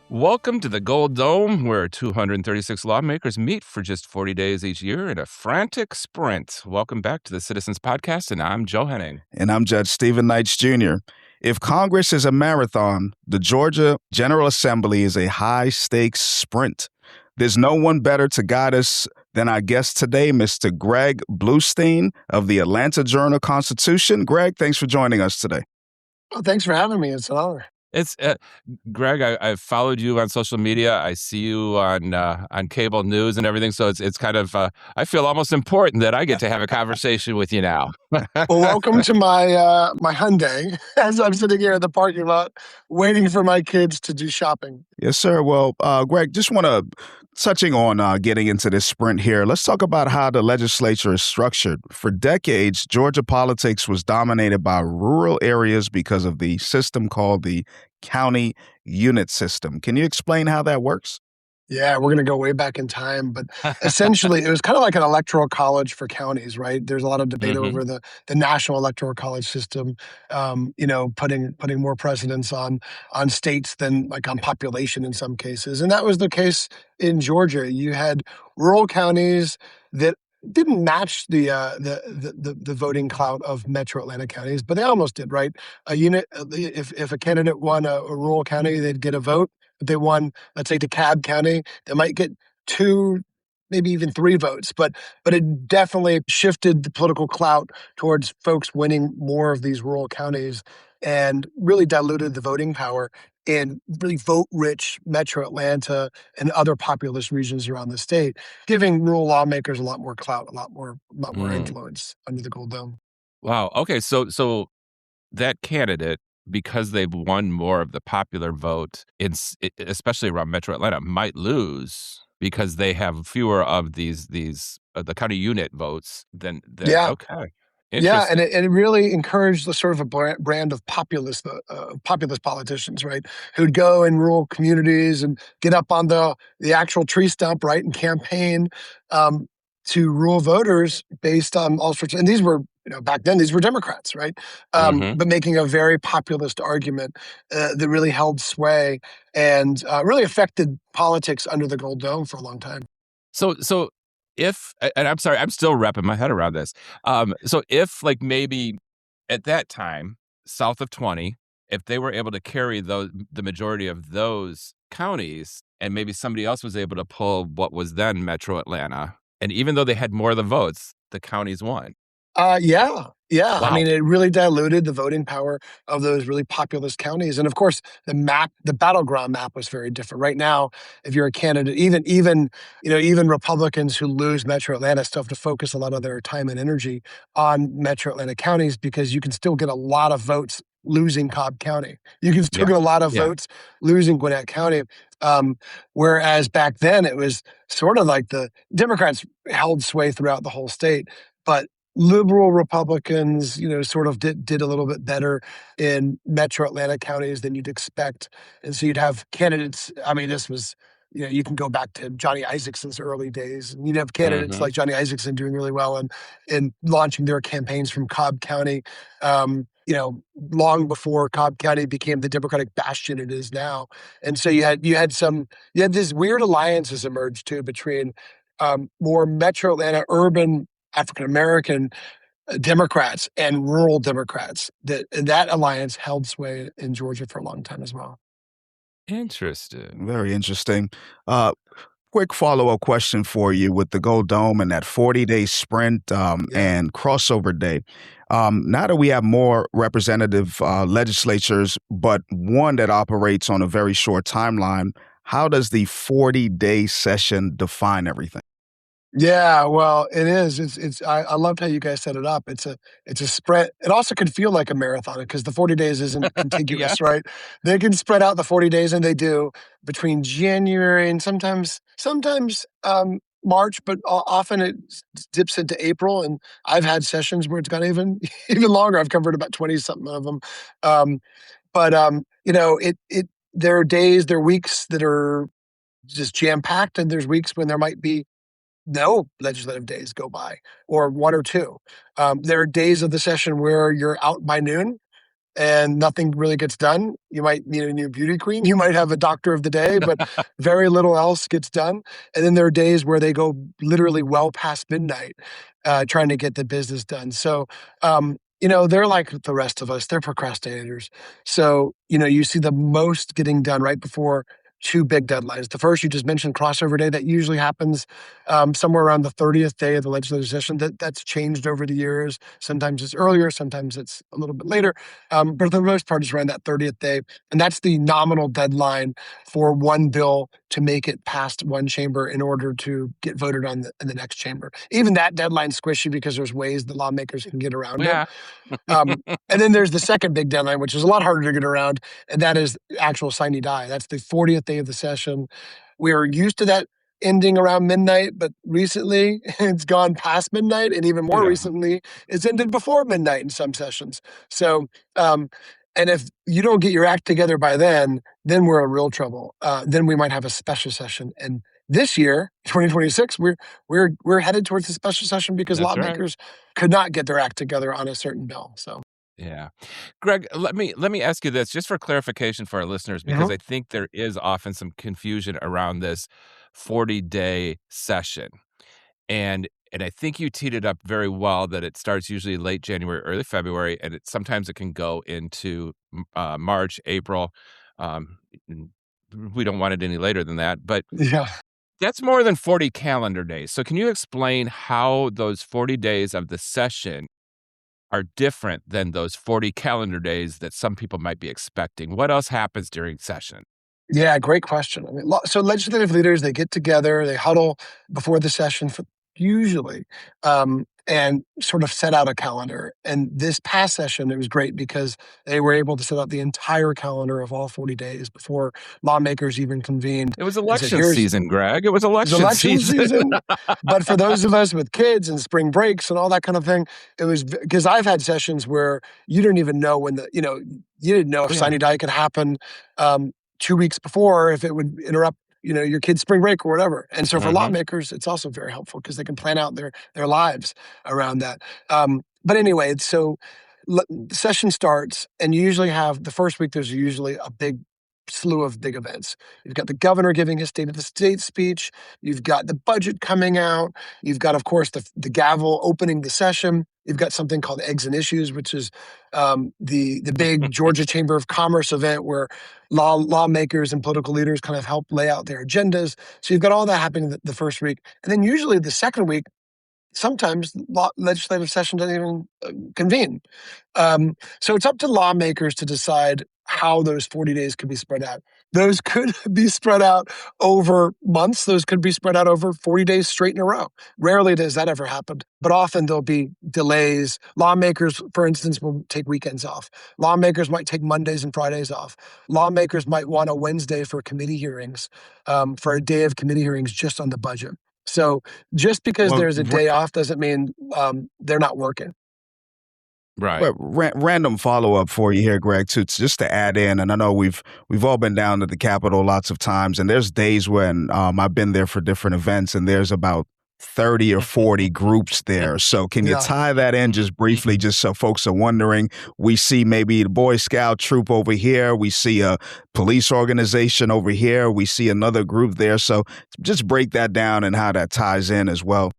Welcome to the Gold Dome, where 236 lawmakers meet for just 40 days each year in a frantic sprint. Welcome back to the Citizens Podcast, and I'm Joe Henning. And I'm Judge Stephen Knights Jr. If Congress is a marathon, the Georgia General Assembly is a high-stakes sprint. There's no one better to guide us than our guest today, Mr. Greg Bluestein of the Atlanta Journal-Constitution. Greg, thanks for joining us today. Well, thanks for having me. It's an honor. It's Greg. I've followed you on social media. I see you on cable news and everything. So it's kind of I feel almost important that I get to have a conversation with you now. Well, welcome to my my Hyundai as I'm sitting here in the parking lot waiting for my kids to do shopping. Yes, sir. Well, Greg, just want to touching on getting into this sprint here. Let's talk about how the legislature is structured. For decades, Georgia politics was dominated by rural areas because of the system called the county unit system. Can you explain how that works? Yeah, we're going to go way back in time, but essentially it was kind of like an electoral college for counties, right? There's a lot of debate over the national electoral college system, putting more precedence on states than like on population in some cases. And that was the case in Georgia. You had rural counties that didn't match the voting clout of metro Atlanta counties, but they almost did, right? If a candidate won a rural county, they'd get a vote. If they won, let's say, DeKalb County, they might get 2, maybe even 3 votes. But it definitely shifted the political clout towards folks winning more of these rural counties and really diluted the voting power in really vote-rich metro Atlanta and other populous regions around the state, giving rural lawmakers a lot more clout, a lot more influence under the Gold Dome. Wow. Okay. So that candidate, because they've won more of the popular vote, especially around Metro Atlanta, might lose because they have fewer of these the county unit votes than. Yeah. Okay. Yeah, and it really encouraged the sort of a brand of populist politicians, right, who'd go in rural communities and get up on the actual tree stump, right, and campaign to rural voters based on all sorts of, and these were, back then, these were Democrats, right? But making a very populist argument that really held sway and really affected politics under the Gold Dome for a long time. So if, and I'm sorry, I'm still wrapping my head around this. So if, like, maybe at that time, south of 20, if they were able to carry the majority of those counties, and maybe somebody else was able to pull what was then Metro Atlanta, and even though they had more of the votes, the counties won. Yeah. Wow. I mean, it really diluted the voting power of those really populous counties. And of course, the battleground map was very different. Right now, if you're a candidate, even Republicans who lose Metro Atlanta still have to focus a lot of their time and energy on Metro Atlanta counties because you can still get a lot of votes losing Cobb County. You can still get a lot of votes losing Gwinnett County. Whereas back then, it was sort of like the Democrats held sway throughout the whole state, but liberal Republicans, sort of did a little bit better in Metro Atlanta counties than you'd expect. And so you'd have candidates. I mean, this was, you can go back to Johnny Isakson's early days, and you'd have candidates like Johnny Isakson doing really well and launching their campaigns from Cobb County, long before Cobb County became the Democratic bastion it is now. And so you had these weird alliances emerge too between more Metro Atlanta urban African-American Democrats and rural Democrats. That alliance held sway in Georgia for a long time as well. Interesting. Very interesting. Quick follow-up question for you with the Gold Dome and that 40-day sprint and crossover day. Now that we have more representative legislatures, but one that operates on a very short timeline, how does the 40-day session define everything? Yeah, well, it is. It's. I loved how you guys set it up. It's a sprint. It also could feel like a marathon because the 40 days isn't contiguous, right? They can spread out the 40 days, and they do between January and sometimes March, but often it dips into April. And I've had sessions where it's gone even longer. I've covered about 20-something of them. There are days, there are weeks that are just jam-packed, and there's weeks when there might be no legislative days go by, or 1 or 2. There are days of the session where you're out by noon, and nothing really gets done. You might need a new beauty queen. You might have a doctor of the day, but very little else gets done. And then there are days where they go literally well past midnight trying to get the business done. So, they're like the rest of us. They're procrastinators. So, you see the most getting done right before two big deadlines. The first you just mentioned, crossover day, that usually happens somewhere around the 30th day of the legislative session. That's changed over the years. Sometimes it's earlier, sometimes it's a little bit later. But for the most part, it's around that 30th day. And that's the nominal deadline for one bill to make it past one chamber in order to get voted on in the next chamber. Even that deadline's squishy because there's ways the lawmakers can get around it. And then there's the second big deadline, which is a lot harder to get around, and that is actual sine die. That's the 40th day of the session. We're used to that ending around midnight, but recently it's gone past midnight, and even more recently, it's ended before midnight in some sessions. So, and if you don't get your act together by then we're in real trouble. Then we might have a special session. And this year, 2026, we're headed towards a special session because lawmakers could not get their act together on a certain bill. So. Yeah. Greg, let me ask you this just for clarification for our listeners, because I think there is often some confusion around this 40-day session. And I think you teed it up very well that it starts usually late January, early February, and sometimes it can go into March, April. We don't want it any later than that, but that's more than 40 calendar days. So can you explain how those 40 days of the session are different than those 40 calendar days that some people might be expecting? What else happens during session? Yeah, great question. I mean, so legislative leaders, they get together, they huddle before the session usually, and sort of set out a calendar. And this past session, it was great because they were able to set out the entire calendar of all 40 days before lawmakers even convened. It was election season, Greg. It was election season. But for those of us with kids and spring breaks and all that kind of thing, it was because I've had sessions where you didn't even know when you didn't know if sine die could happen 2 weeks before, if it would interrupt your kid's spring break or whatever. And so for lawmakers, it's also very helpful because they can plan out their lives around that. But anyway, so the session starts, and you usually have the first week, there's usually a big slew of big events. You've got the governor giving his State of the State speech. You've got the budget coming out. You've got, of course, the gavel opening the session. You've got something called Eggs and Issues, which is the big Georgia Chamber of Commerce event where lawmakers and political leaders kind of help lay out their agendas. So you've got all that happening the first week. And then usually the second week, sometimes legislative session doesn't even convene. So it's up to lawmakers to decide how those 40 days could be spread out. Those could be spread out over months. Those could be spread out over 40 days straight in a row. Rarely does that ever happen, but often there'll be delays. Lawmakers, for instance, will take weekends off. Lawmakers might take Mondays and Fridays off. Lawmakers might want a Wednesday for committee hearings, for a day of committee hearings just on the budget. So just because there's a day off doesn't mean they're not working. Right. Well, random follow-up for you here, Greg, too, just to add in, and I know we've all been down to the Capitol lots of times, and there's days when I've been there for different events, and there's about 30 or 40 groups there. So can you tie that in just briefly, just so folks are wondering? We see maybe the Boy Scout troop over here. We see a police organization over here. We see another group there. So just break that down and how that ties in as well.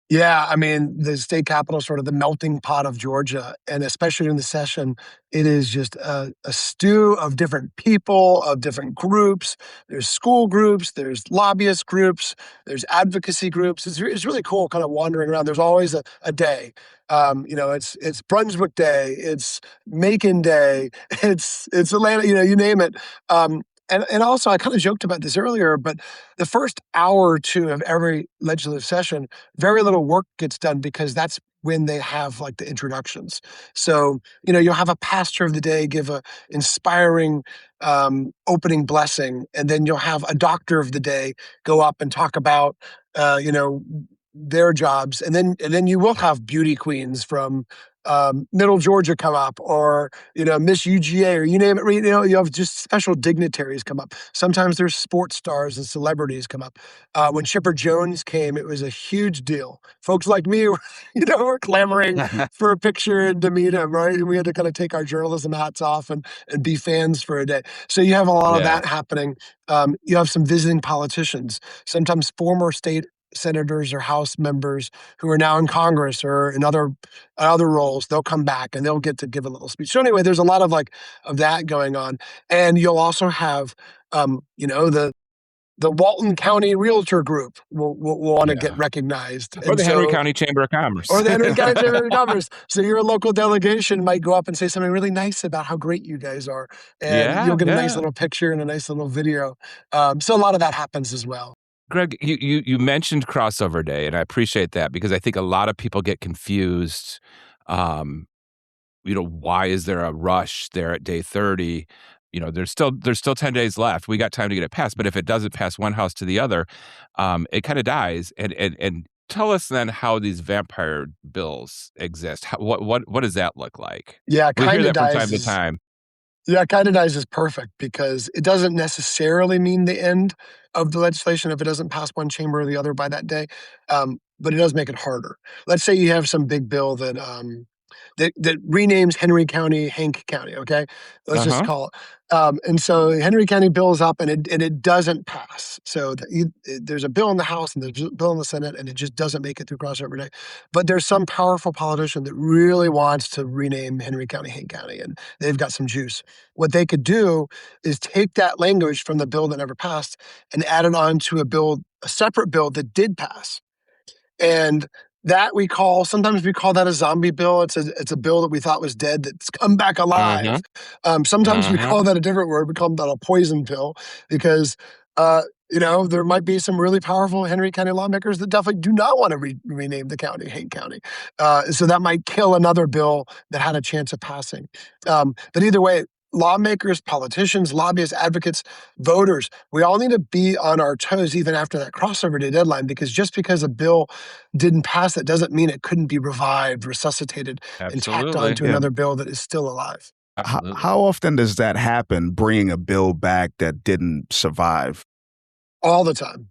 Yeah, I mean, the state capitol is sort of the melting pot of Georgia, and especially in the session, it is just a stew of different people, of different groups. There's school groups, there's lobbyist groups, there's advocacy groups. It's really cool kind of wandering around. There's always a day. It's Brunswick Day, it's Macon Day, it's Atlanta, you name it. And also, I kind of joked about this earlier, but the first hour or two of every legislative session, very little work gets done because that's when they have like the introductions. So, you'll have a pastor of the day give a inspiring opening blessing, and then you'll have a doctor of the day go up and talk about, their jobs, and then you will have beauty queens from Middle Georgia come up, or Miss UGA, or you name it. You have just special dignitaries come up. Sometimes there's sports stars and celebrities come up. When Chipper Jones came, it was a huge deal. Folks like me, were clamoring for a picture and to meet him, right? And we had to kind of take our journalism hats off and be fans for a day. So you have a lot of that happening. You have some visiting politicians, sometimes former state senators or House members who are now in Congress or in other roles. They'll come back and they'll get to give a little speech. So anyway, there's a lot of of that going on, and you'll also have the Walton County Realtor Group will want to get recognized, or the Henry County Chamber of Commerce, or the Henry County Chamber of Commerce. So your local delegation might go up and say something really nice about how great you guys are, and you'll get a nice little picture and a nice little video. So a lot of that happens as well. Greg, you mentioned crossover day, and I appreciate that because I think a lot of people get confused. Why is there a rush there at day 30? There's still 10 days left. We got time to get it passed, but if it doesn't pass one house to the other, it kind of dies. And tell us then how these vampire bills exist. What does that look like? Yeah, we hear that dies from time to time. Yeah, kind of dies is perfect because it doesn't necessarily mean the end of the legislation if it doesn't pass one chamber or the other by that day, but it does make it harder. Let's say you have some big bill that that renames Henry County Hank County. Okay, let's just call it. And so Henry County bill is up, and it doesn't pass. So there's a bill in the House and there's a bill in the Senate, and it just doesn't make it through crossover day. But there's some powerful politician that really wants to rename Henry County Hank County, and they've got some juice. What they could do is take that language from the bill that never passed and add it on to a separate bill that did pass. And that sometimes we call that a zombie bill. It's a bill that we thought was dead that's come back alive. Sometimes we call that a different word. We call that a poison pill because there might be some really powerful Henry County lawmakers that definitely do not want to rename the county Hank County. So that might kill another bill that had a chance of passing. But either way, lawmakers, politicians, lobbyists, advocates, voters, we all need to be on our toes even after that crossover day deadline, because just because a bill didn't pass, that doesn't mean it couldn't be revived, resuscitated, and tacked onto another bill that is still alive. How often does that happen, bringing a bill back that didn't survive? All the time.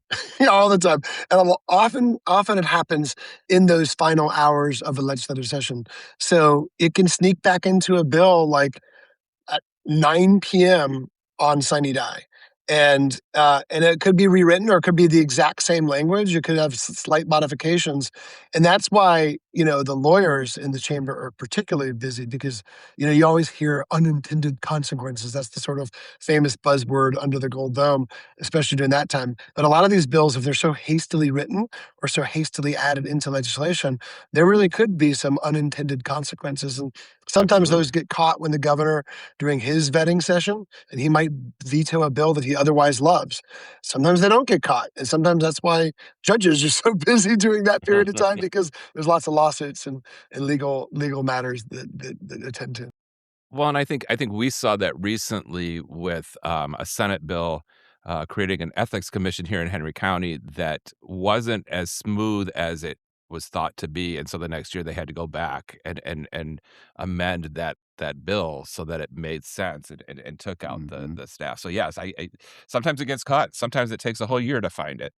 All the time. And often it happens in those final hours of a legislative session. So it can sneak back into a bill like at 9 p.m. on sine die. And it could be rewritten, or it could be the exact same language. It could have slight modifications. And that's why, the lawyers in the chamber are particularly busy because, you always hear unintended consequences. That's the sort of famous buzzword under the Gold Dome, especially during that time. But a lot of these bills, if they're so hastily written or so hastily added into legislation, there really could be some unintended consequences. And sometimes those get caught when the governor, during his vetting session, and he might veto a bill that he otherwise loves. Sometimes they don't get caught. And sometimes that's why judges are so busy during that period of time, because there's lots of lawsuits and legal matters that attend to. Well, and I think we saw that recently with a Senate bill creating an ethics commission here in Henry County that wasn't as smooth as it was thought to be, and so the next year they had to go back and amend that bill so that it made sense and took out the staff. So yes, I sometimes it gets caught. Sometimes it takes a whole year to find it.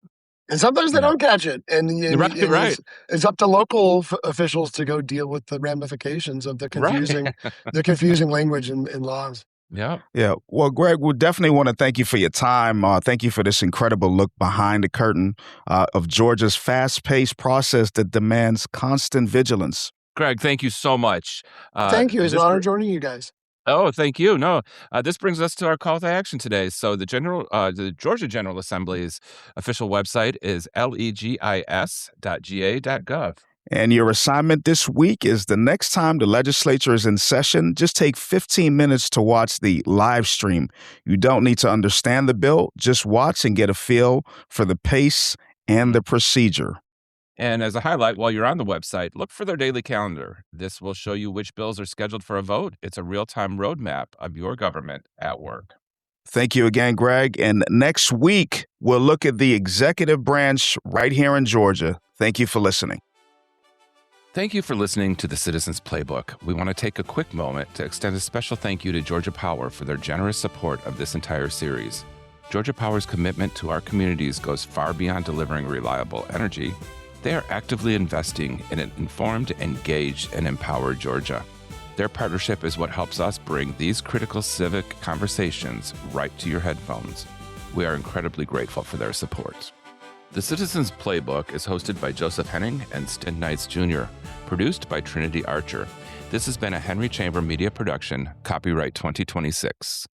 And sometimes they don't catch it. And right. It's up to local officials to go deal with the ramifications of the confusing language in laws. Yeah. Yeah. Well, Greg, we definitely want to thank you for your time. Thank you for this incredible look behind the curtain of Georgia's fast-paced process that demands constant vigilance. Greg, thank you so much. Thank you. It's an honor joining you guys. Oh, thank you. No, this brings us to our call to action today. So the Georgia General Assembly's official website is legis.ga.gov. And your assignment this week is the next time the legislature is in session, just take 15 minutes to watch the live stream. You don't need to understand the bill. Just watch and get a feel for the pace and the procedure. And as a highlight, while you're on the website, look for their daily calendar. This will show you which bills are scheduled for a vote. It's a real-time roadmap of your government at work. Thank you again, Greg. And next week, we'll look at the executive branch right here in Georgia. Thank you for listening. Thank you for listening to the Citizens Playbook. We want to take a quick moment to extend a special thank you to Georgia Power for their generous support of this entire series. Georgia Power's commitment to our communities goes far beyond delivering reliable energy. They are actively investing in an informed, engaged, and empowered Georgia. Their partnership is what helps us bring these critical civic conversations right to your headphones. We are incredibly grateful for their support. The Citizens Playbook is hosted by Joseph Henning and Stin Knights Jr., produced by Trinity Archer. This has been a Henry Chamber Media production, copyright 2026.